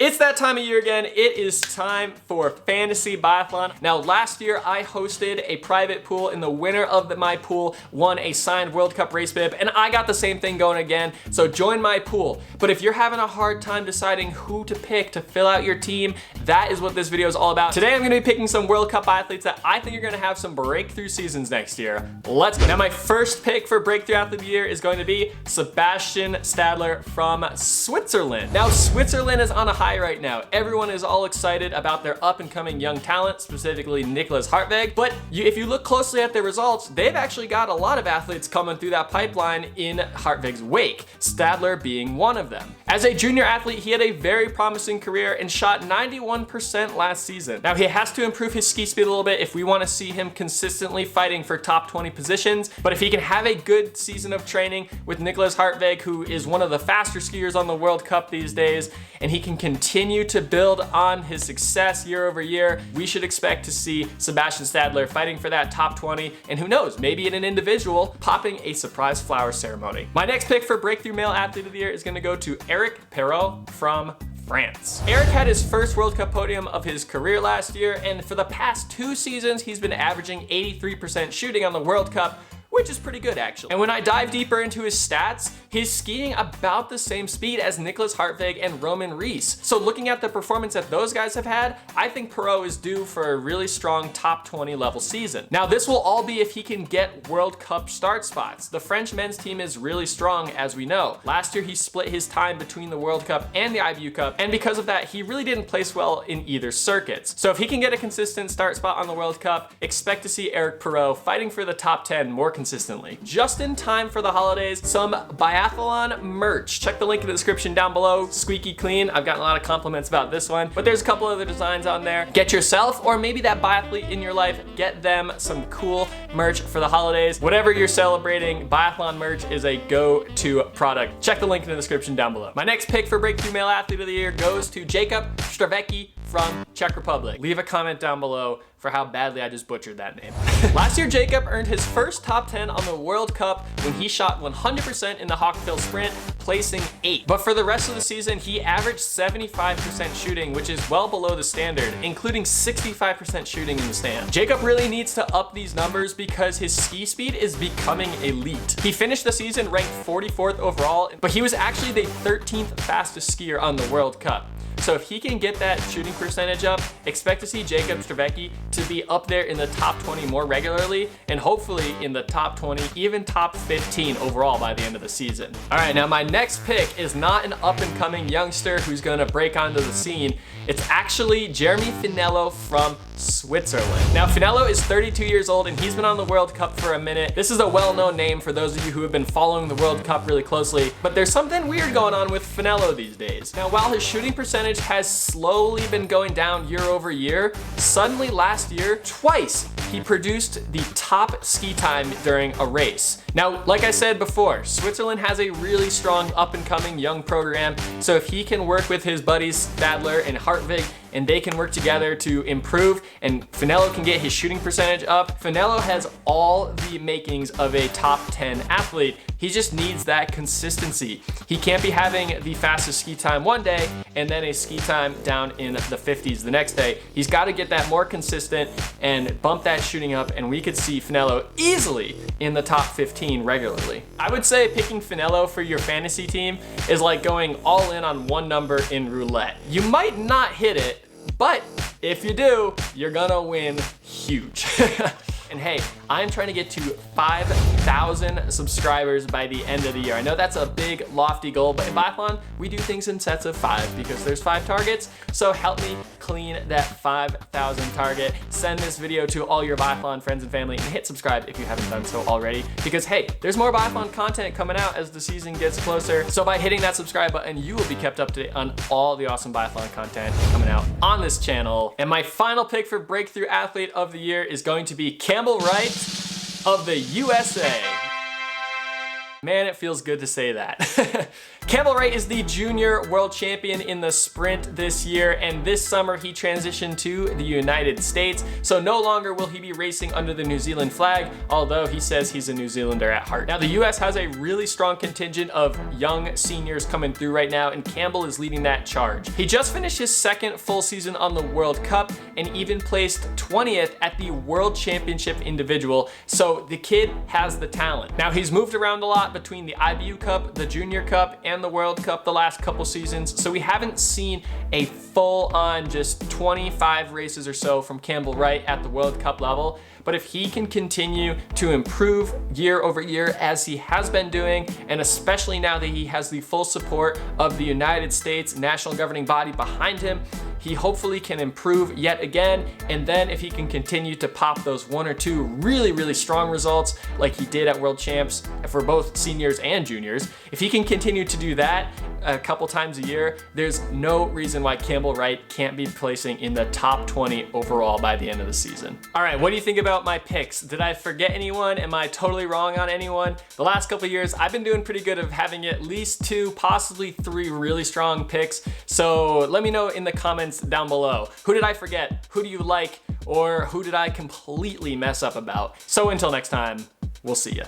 It's that time of year again. It is time for Fantasy Biathlon. Now, last year I hosted a private pool, and the winner of my pool won a signed World Cup race bib, and I got the same thing going again, so join my pool. But if you're having a hard time deciding who to pick to fill out your team, that is what this video is all about. Today I'm gonna be picking some World Cup athletes that I think are gonna have some breakthrough seasons next year. Let's go. Now, my first pick for Breakthrough Athlete of the Year is going to be Sebastian Stalder from Switzerland. Now, Switzerland is on a high right now. Everyone is all excited about their up and coming young talent, specifically Nicklas Hartweg. But if you look closely at their results, they've actually got a lot of athletes coming through that pipeline in Hartweg's wake, Stadler being one of them. As a junior athlete, he had a very promising career and shot 91% last season. Now, he has to improve his ski speed a little bit if we want to see him consistently fighting for top 20 positions. But if he can have a good season of training with Nicklas Hartweg, who is one of the faster skiers on the World Cup these days, and he can continue to build on his success year over year, we should expect to see Sebastian Stalder fighting for that top 20, and who knows, maybe in an individual, popping a surprise flower ceremony. My next pick for Breakthrough Male Athlete of the Year is gonna go to Perrot from France. Eric had his first World Cup podium of his career last year, and for the past 2 seasons, he's been averaging 83% shooting on the World Cup, which is pretty good actually. And when I dive deeper into his stats, he's skiing about the same speed as Nicklas Hartweg and Roman Rees. So looking at the performance that those guys have had, I think Perrot is due for a really strong top 20 level season. Now, this will all be if he can get World Cup start spots. The French men's team is really strong, as we know. Last year, he split his time between the World Cup and the IBU Cup, and because of that, he really didn't place well in either circuits. So if he can get a consistent start spot on the World Cup, expect to see Eric Perrot fighting for the top 10 more consistently. Just in time for the holidays, some Biathlon merch. Check the link in the description down below. Squeaky clean. I've gotten a lot of compliments about this one, but there's a couple other designs on there. Get yourself, or maybe that biathlete in your life, get them some cool merch for the holidays. Whatever you're celebrating, Biathlon merch is a go-to product. Check the link in the description down below. My next pick for Breakthrough Male Athlete of the Year goes to Jakob Stvrtecky from Czech Republic. Leave a comment down below for how badly I just butchered that name. Last year, Jakob earned his first top 10 on the World Cup when he shot 100% in the Hockfield Sprint, placing 8th. But for the rest of the season, he averaged 75% shooting, which is well below the standard, including 65% shooting in the stand. Jakob really needs to up these numbers because his ski speed is becoming elite. He finished the season ranked 44th overall, but he was actually the 13th fastest skier on the World Cup. So if he can get that shooting percentage up, expect to see Jakob Stvrtecky to be up there in the top 20 more regularly, and hopefully in the top 20, even top 15 overall by the end of the season. All right, now my next pick is not an up-and-coming youngster who's gonna break onto the scene. It's actually Jeremy Finello from Switzerland. Now, Finello is 32 years old, and he's been on the World Cup for a minute. This is a well-known name for those of you who have been following the World Cup really closely, but there's something weird going on with Finello these days. Now, while his shooting percentage has slowly been going down year over year, suddenly last year, twice, he produced the top ski time during a race. Now, like I said before, Switzerland has a really strong up-and-coming young program, so if he can work with his buddies Stadler and Hartweg, and they can work together to improve, and Finello can get his shooting percentage up, Finello has all the makings of a top 10 athlete. He just needs that consistency. He can't be having the fastest ski time one day and then a ski time down in the 50s the next day. He's got to get that more consistent and bump that shooting up, and we could see Finello easily in the top 15 regularly. I would say picking Finello for your fantasy team is like going all in on one number in roulette. You might not hit it, but if you do, you're gonna win huge. And hey, I'm trying to get to 5,000 subscribers by the end of the year. I know that's a big, lofty goal, but in Biathlon, we do things in sets of 5 because there's 5 targets. So help me clean that 5,000 target. Send this video to all your Biathlon friends and family, and hit subscribe if you haven't done so already. Because hey, there's more Biathlon content coming out as the season gets closer. So by hitting that subscribe button, you will be kept up to date on all the awesome Biathlon content coming out on this channel. And my final pick for Breakthrough Athlete of the Year is going to be Campbell Wright of the USA. Man, it feels good to say that. Campbell Wright is the junior world champion in the sprint this year, and this summer he transitioned to the United States, so no longer will he be racing under the New Zealand flag, although he says he's a New Zealander at heart. Now, the US has a really strong contingent of young seniors coming through right now, and Campbell is leading that charge. He just finished his second full season on the World Cup and even placed 20th at the World Championship individual, so the kid has the talent. Now, he's moved around a lot between the IBU Cup, the Junior Cup, and the World Cup the last couple seasons, so we haven't seen a full-on just 25 races or so from Campbell Wright at the World Cup level. But if he can continue to improve year over year as he has been doing, and especially now that he has the full support of the United States national governing body behind him, he hopefully can improve yet again. And then if he can continue to pop those one or two really strong results like he did at World Champs for both seniors and juniors, if he can continue to do that a couple times a year, there's no reason why Campbell Wright can't be placing in the top 20 overall by the end of the season. All right, what do you think about my picks? Did I forget anyone? Am I totally wrong on anyone? The last couple of years, I've been doing pretty good of having at least 2, possibly 3 really strong picks. So let me know in the comments down below. Who did I forget? Who do you like? Or who did I completely mess up about? So until next time, we'll see ya.